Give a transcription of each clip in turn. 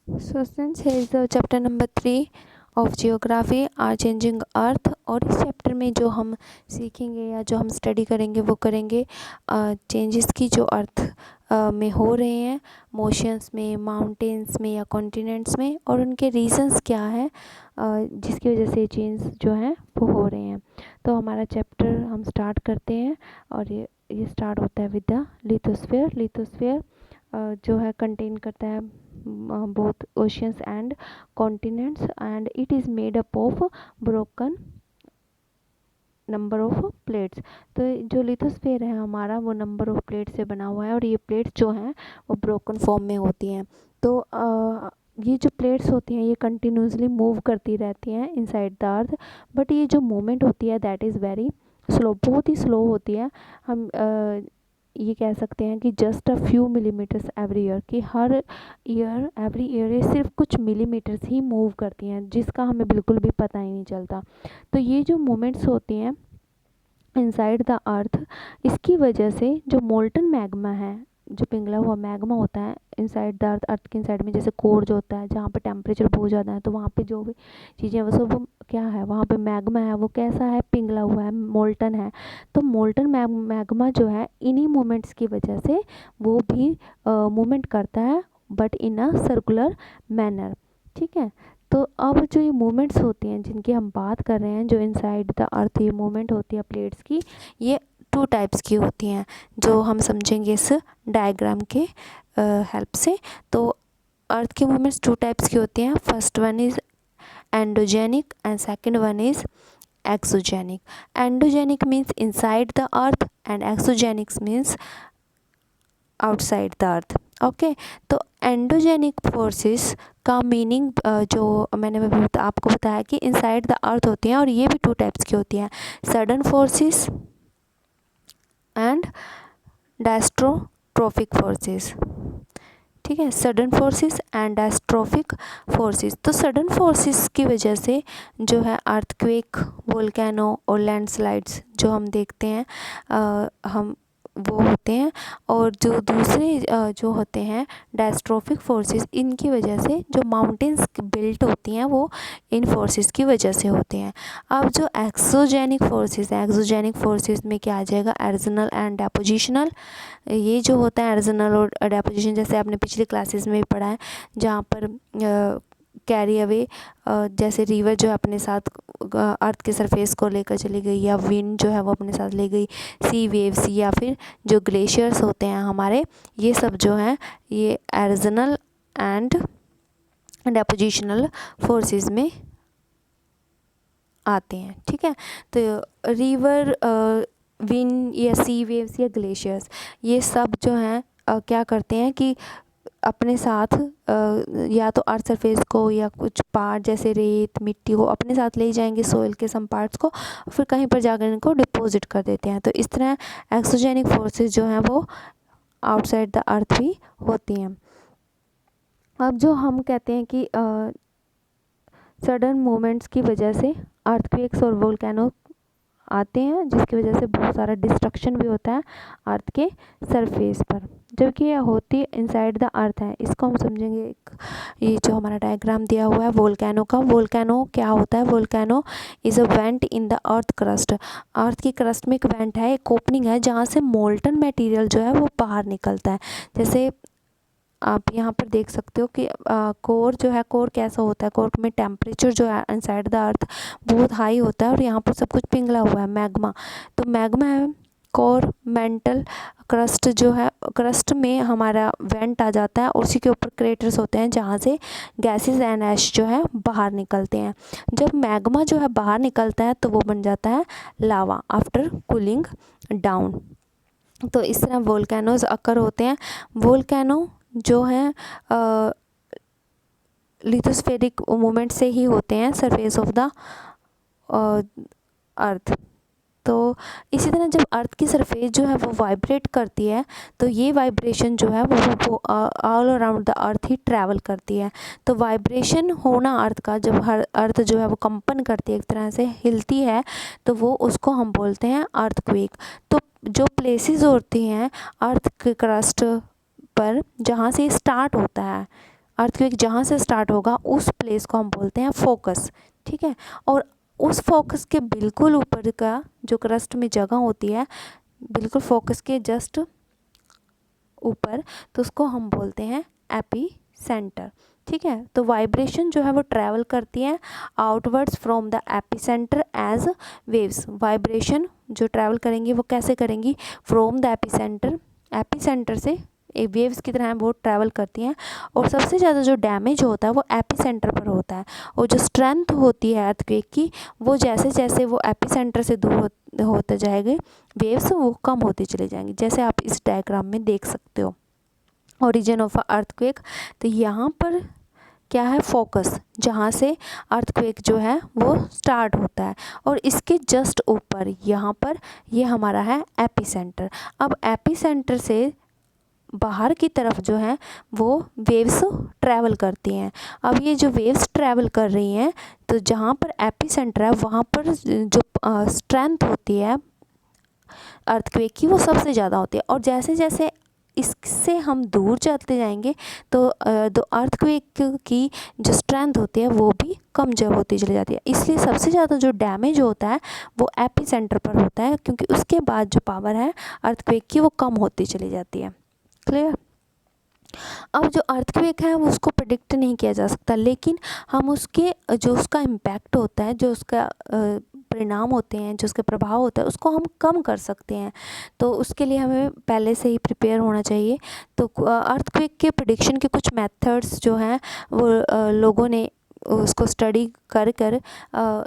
So since here is the chapter number 3 of geography are changing earth, और इस chapter में जो हम सीखेंगे या जो हम स्टडी करेंगे वो करेंगे चेंजेस की जो अर्थ में हो रहे हैं, मोशंस में, माउंटेन्स में या कॉन्टिनेंट्स में, और उनके रीजंस क्या है जिसकी वजह से चेंज जो है वो हो रहे हैं। तो हमारा चैप्टर हम स्टार्ट करते हैं, और ये स्टार्ट होता है विद द लिथोस्फीयर। लिथोस्फीयर जो है कंटेन करता है both oceans and continents, and it is made up of broken number of plates. तो जो लिथोस्फीयर है हमारा वो नंबर ऑफ प्लेट से बना हुआ है, और ये प्लेट्स जो हैं वो ब्रोकन फॉर्म में होती हैं। तो ये जो प्लेट्स होती हैं ये कंटिन्यूसली मूव करती रहती हैं इनसाइड द अर्थ, बट ये जो मूवमेंट होती है दैट इज़ वेरी स्लो, बहुत ही स्लो होती है। हम ये कह सकते हैं कि just a few millimetres every year, कि हर ईयर एवरी ईयर ये सिर्फ कुछ मिलीमीटर्स ही मूव करती हैं, जिसका हमें बिल्कुल भी पता ही नहीं चलता। तो ये जो मोमेंट्स होती हैं इनसाइड द अर्थ, इसकी वजह से जो मोल्टन मैग्मा है, जो पिघला हुआ मैग्मा होता है इनसाइड द अर्थ, अर्थ के इनसाइड में, जैसे कोर जो होता है जहाँ पे टेम्परेचर बहुत ज़्यादा है, तो वहाँ पे जो भी चीज़ें वो सब क्या है, वहाँ पे मैग्मा है वो कैसा है, पिघला हुआ है, मोल्टन है। तो मोल्टन मैग्मा जो है इन्हीं मोमेंट्स की वजह से वो भी मूवमेंट करता है, but in a circular manner. ठीक है, तो अब जो ये मूवमेंट्स होती हैं जिनकी हम बात कर रहे हैं, जो इनसाइड द अर्थ ये मूवमेंट होती है प्लेट्स की, ये 2 टाइप्स की होती हैं, जो हम समझेंगे इस डायग्राम के हेल्प से। तो अर्थ की मूवमेंट्स 2 टाइप्स की होती हैं। First one is endogenic and second one is exogenic. Endogenic means inside the earth and exogenics means outside the earth. Okay, तो एंडोजेनिक फोर्सेस का मीनिंग जो मैंने आपको बताया कि इनसाइड द अर्थ होती हैं, और ये भी 2 टाइप्स की होती हैं, सडन फोर्सेस एंड डायस्ट्रोट्रोफिक फोर्सेस। ठीक है, sudden forces and diastrophic forces. तो सडन फोर्सेस की वजह से जो है अर्थक्वेक, वोल्केनो और लैंडस्लाइड्स जो हम देखते हैं हम वो होते हैं, और जो दूसरे जो होते हैं डायस्ट्रोफिक फोर्सेस, इनकी वजह से जो माउंटेन्स बिल्ट होती हैं वो इन फोर्सेस की वजह से होते हैं। अब जो एक्सोजेनिक फोर्सेस है, एक्सोजेनिक फोर्सेस में क्या आ जाएगा, एरिजोनल एंड डेपोजिशनल। ये जो होता है एरिजोनल और डेपोजिशन, जैसे आपने पिछली क्लासेस में भी पढ़ा है, जहाँ पर कैरी अवे, जैसे रिवर जो है अपने साथ अर्थ के सरफेस को लेकर चली गई, या विंड जो है वो अपने साथ ले गई, सी वेव्स, या फिर जो ग्लेशियर्स होते हैं हमारे, ये सब जो हैं ये एरिजोनल एंड डेपोजिशनल फोर्सेस में आते हैं। ठीक है, तो रिवर, विंड या सी वेव्स या ग्लेशियर्स, ये सब जो हैं क्या करते हैं कि अपने साथ या तो अर्थ सरफेस को या कुछ पार्ट जैसे रेत, मिट्टी को अपने साथ ले जाएंगे, सोइल के सम पार्ट्स को, फिर कहीं पर जाकर इनको डिपॉजिट कर देते हैं। तो इस तरह एक्सोजेनिक फोर्सेस जो हैं वो आउटसाइड द अर्थ भी होती हैं। अब जो हम कहते हैं कि सडन मूवमेंट्स की वजह से अर्थक्वेक्स और वोल्केनो आते हैं, जिसकी वजह से बहुत सारा डिस्ट्रक्शन भी होता है अर्थ के सरफेस पर, जबकि यह होती इनसाइड द अर्थ है। इसको हम समझेंगे, एक ये जो हमारा डायग्राम दिया हुआ है वोल्केनो का। वोल्केनो क्या होता है, volcano is a vent in the earth crust. Earth की क्रस्ट में एक वेंट है, एक ओपनिंग है, जहाँ से मोल्टन मटेरियल जो है वो बाहर निकलता है। जैसे आप यहाँ पर देख सकते हो कि कोर जो है, कोर कैसा होता है, कोर में टेम्परेचर जो है इनसाइड द अर्थ बहुत हाई होता है, और यहाँ पर सब कुछ पिघला हुआ है, मैग्मा। तो मैग्मा है कोर, मेंटल क्रस्ट जो है, क्रस्ट में हमारा वेंट आ जाता है, और उसी के ऊपर क्रेटर्स होते हैं जहाँ से गैसेस एंड ऐश जो है बाहर निकलते हैं। जब मैग्मा जो है बाहर निकलता है तो वो बन जाता है लावा आफ्टर कूलिंग डाउन। तो इस तरह वोल्केनोज अकर होते हैं। वोल्केनो जो हैं लिथोस्फेरिक मूवमेंट से ही होते हैं सरफेस ऑफ द अर्थ। तो इसी तरह जब अर्थ की सरफेस जो है वो वाइब्रेट करती है, तो ये वाइब्रेशन जो है वो all around the earth he travel करती है। तो वाइब्रेशन होना अर्थ का, जब हर अर्थ जो है वो कंपन करती है, एक तरह से हिलती है, तो वो उसको हम बोलते हैं अर्थक्वेक। तो जो प्लेसेस होती हैं अर्थ के क्रस्ट पर, जहाँ से स्टार्ट होता है अर्थक्वेक जहाँ से स्टार्ट होगा उस प्लेस को हम बोलते हैं फोकस, ठीक है। और उस फोकस के बिल्कुल ऊपर का जो क्रस्ट में जगह होती है, बिल्कुल फोकस के जस्ट ऊपर, तो उसको हम बोलते हैं एपी सेंटर, ठीक है। तो वाइब्रेशन जो है वो ट्रैवल करती है outwards from the epicentre as waves. Vibration जो ट्रैवल करेंगी वो कैसे करेंगी, फ्रॉम द एपी सेंटर से एक वेव्स की तरह वो ट्रैवल करती हैं। और सबसे ज़्यादा जो डैमेज होता है वो एपी सेंटर पर होता है। और जो स्ट्रेंथ होती है अर्थक्वेक की, वो जैसे जैसे वो एपी सेंटर से दूर होते जाएंगे वेव्स, वो कम होती चली जाएंगी, जैसे आप इस डायग्राम में देख सकते हो। ओरिजिन ऑफ अर्थक्वेक, तो यहाँ पर क्या है, फोकस, जहाँ से अर्थक्वेक जो है वो स्टार्ट होता है। और इसके जस्ट ऊपर यहाँ पर ये हमारा है एपी सेंटर। अब एपी सेंटर से बाहर की तरफ जो है वो वेव्स ट्रैवल करती हैं। अब ये जो वेव्स ट्रैवल कर रही हैं, तो जहाँ पर एपी सेंटर है वहाँ पर जो स्ट्रेंथ होती है अर्थक्वेक की वो सबसे ज़्यादा होती है। और जैसे जैसे इससे हम दूर जाते जाएंगे तो अर्थक्वेक की जो स्ट्रेंथ होती है वो भी कम जब होती चली जाती है। इसलिए सबसे ज़्यादा जो डैमेज होता है वो एपी सेंटर पर होता है, क्योंकि उसके बाद जो पावर है अर्थक्वेक की वो कम होती चली जाती है। क्लियर। अब जो अर्थक्वेक है वो उसको प्रेडिक्ट नहीं किया जा सकता, लेकिन हम उसके जो उसका इम्पैक्ट होता है, जो उसका परिणाम होते हैं, जो उसके प्रभाव होता है, उसको हम कम कर सकते हैं। तो उसके लिए हमें पहले से ही प्रिपेयर होना चाहिए। तो अर्थक्वेक के प्रेडिक्शन के कुछ मेथड्स जो हैं वो लोगों ने उसको स्टडी कर कर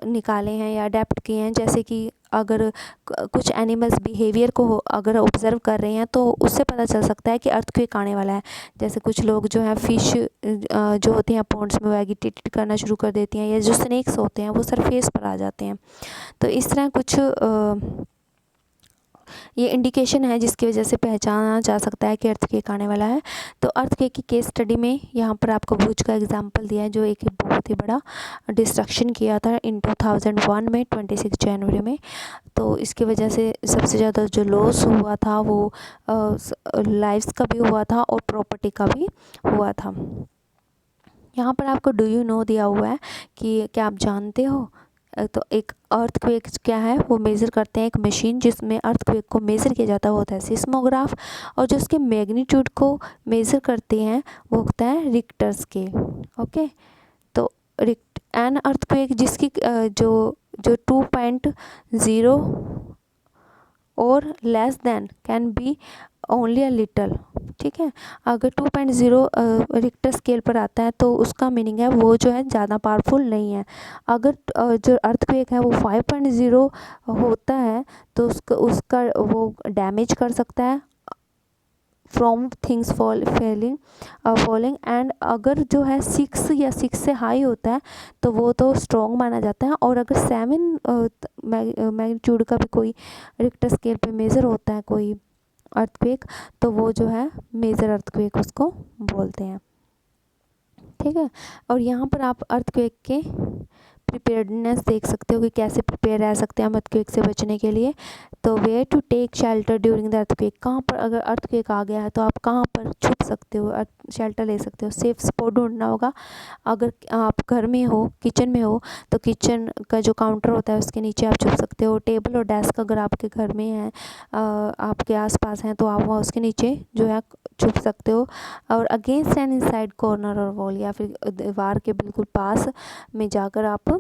निकाले हैं या अडेप्ट किए हैं। जैसे कि अगर कुछ एनिमल्स बिहेवियर को अगर ऑब्ज़र्व कर रहे हैं तो उससे पता चल सकता है कि अर्थक्वेक आने वाला है। जैसे कुछ लोग जो है फ़िश जो होती हैं पॉन्ड्स में वो एगिटेट करना शुरू कर देती हैं, या जो स्नेक्स होते हैं वो सरफेस पर आ जाते हैं। तो इस तरह कुछ ये इंडिकेशन है जिसकी वजह से पहचाना जा सकता है कि अर्थक्वेक आने वाला है। तो अर्थक्वेक की केस स्टडी में यहाँ पर आपको भुज का एग्जांपल दिया है, जो एक बहुत ही बड़ा डिस्ट्रक्शन किया था इन 2001 में 26 जनवरी में। तो इसकी वजह से सबसे ज़्यादा जो लॉस हुआ था वो लाइव्स का भी हुआ था और प्रॉपर्टी का भी हुआ था। यहाँ पर आपको डू यू नो दिया हुआ है कि क्या आप जानते हो। तो एक अर्थक्वेक क्या है वो मेज़र करते हैं, एक मशीन जिसमें अर्थक्वेक को मेज़र किया जाता है वो होता है सिस्मोग्राफ। और जो उसके मैग्नीट्यूड को मेज़र करते हैं वो होता है रिक्टर स्केल। ओके, तो एन अर्थक्वेक जिसकी जो 2.0 और less than can be only a little, ठीक है। अगर 2.0 रिक्टर स्केल पर आता है तो उसका मीनिंग है वो जो है ज़्यादा पावरफुल नहीं है। अगर जो अर्थक्वेक है वो 5.0 होता है तो उसका वो डैमेज कर सकता है फ्रॉम थिंग्स फॉलिंग। एंड अगर जो है 6 या 6 से हाई होता है तो वो तो स्ट्रॉन्ग माना जाता है। और अगर 7 मैग्नीट्यूड का भी कोई रिक्टर स्केल पे मेज़र होता है कोई अर्थक्वेक, तो वो जो है मेजर अर्थक्वेक उसको बोलते हैं, ठीक है। और यहाँ पर आप अर्थक्वेक के प्रिपेयर्डनेस देख सकते हो कि कैसे प्रिपेयर रह सकते हैं हम अर्थक्वेक से बचने के लिए। तो where to take shelter during the earthquake, कहाँ पर अगर अर्थक्वेक आ गया है तो आप कहाँ पर छुप सकते हो, शेल्टर ले सकते हो। सेफ स्पॉट ढूंढना होगा। अगर आप घर में हो, किचन में हो, तो किचन का जो काउंटर होता है उसके नीचे आप छुप सकते हो। टेबल और डेस्क अगर आपके घर में है, आपके आसपास हैं, तो आप वहाँ उसके नीचे जो है छुप सकते हो। और अगेंस्ट एन इनसाइड कॉर्नर और वॉल, या फिर दीवार के बिल्कुल पास में जाकर आप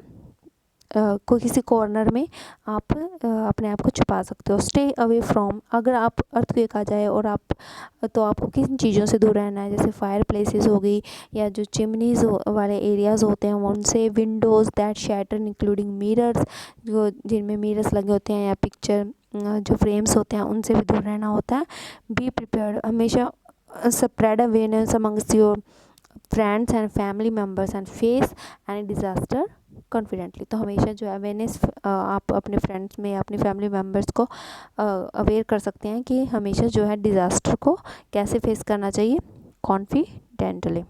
कोई किसी कॉर्नर में आप अपने आप को छुपा सकते हो। स्टे अवे फ्रॉम, अगर आप अर्थक्वेक आ जाए और आप, तो आपको किन चीज़ों से दूर रहना है, जैसे फायर प्लेसेस हो गई, या जो चिमनीज वाले एरियाज़ होते हैं उनसे, Windows that shatter including mirrors, जो जिनमें मिरर्स लगे होते हैं, या पिक्चर जो फ्रेम्स होते हैं उनसे भी दूर रहना होता है। बी प्रिपेयर्ड, हमेशा spread awareness amongst your friends and family members and face any disaster confidently. तो हमेशा जो अवेयरनेस आप अपने फ्रेंड्स में, अपनी फैमिली मेम्बर्स को अवेयर कर सकते हैं कि हमेशा जो है डिज़ास्टर को कैसे फेस करना चाहिए कॉन्फिडेंटली।